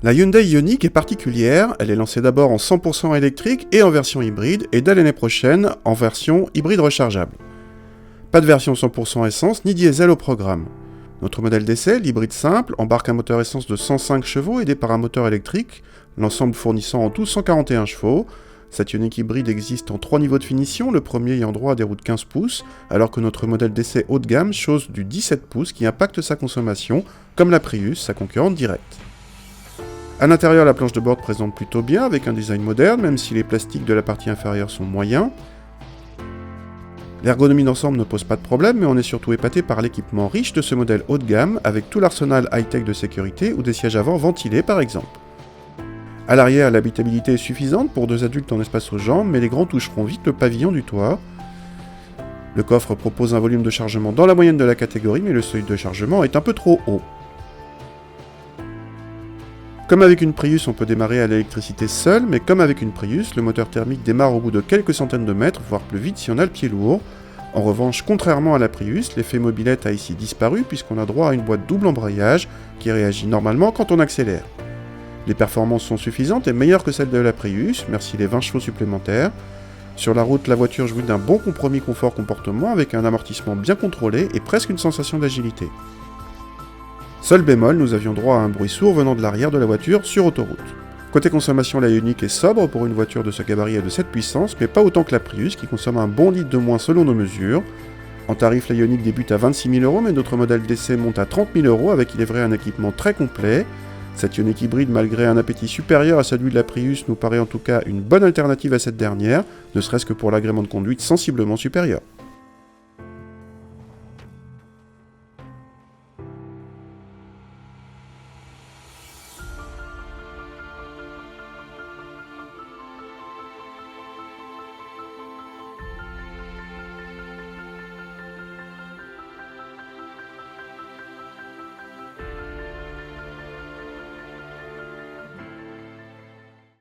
La Hyundai Ioniq est particulière, elle est lancée d'abord en 100% électrique et en version hybride, et dès l'année prochaine en version hybride rechargeable. Pas de version 100% essence ni diesel au programme. Notre modèle d'essai, l'hybride simple, embarque un moteur essence de 105 chevaux aidé par un moteur électrique, l'ensemble fournissant en tout 141 chevaux. Cette Ioniq hybride existe en 3 niveaux de finition, le premier ayant droit à des roues de 15 pouces, alors que notre modèle d'essai haut de gamme chose du 17 pouces qui impacte sa consommation, comme la Prius, sa concurrente directe. A l'intérieur, la planche de bord présente plutôt bien, avec un design moderne, même si les plastiques de la partie inférieure sont moyens. L'ergonomie d'ensemble ne pose pas de problème, mais on est surtout épaté par l'équipement riche de ce modèle haut de gamme, avec tout l'arsenal high-tech de sécurité ou des sièges avant ventilés par exemple. A l'arrière, l'habitabilité est suffisante pour 2 adultes en espace aux jambes, mais les grands toucheront vite le pavillon du toit. Le coffre propose un volume de chargement dans la moyenne de la catégorie, mais le seuil de chargement est un peu trop haut. Comme avec une Prius, on peut démarrer à l'électricité seul, mais comme avec une Prius, le moteur thermique démarre au bout de quelques centaines de mètres, voire plus vite si on a le pied lourd. En revanche, contrairement à la Prius, l'effet mobilette a ici disparu puisqu'on a droit à une boîte double embrayage qui réagit normalement quand on accélère. Les performances sont suffisantes et meilleures que celles de la Prius, merci les 20 chevaux supplémentaires. Sur la route, la voiture jouit d'un bon compromis confort-comportement avec un amortissement bien contrôlé et presque une sensation d'agilité. Seul bémol, nous avions droit à un bruit sourd venant de l'arrière de la voiture sur autoroute. Côté consommation, la Ioniq est sobre pour une voiture de ce gabarit et de cette puissance, mais pas autant que la Prius qui consomme un bon litre de moins selon nos mesures. En tarif, la Ioniq débute à 26 000 €, mais notre modèle d'essai monte à 30 000 € avec, il est vrai, un équipement très complet. Cette Ioniq hybride, malgré un appétit supérieur à celui de la Prius, nous paraît en tout cas une bonne alternative à cette dernière, ne serait-ce que pour l'agrément de conduite sensiblement supérieur.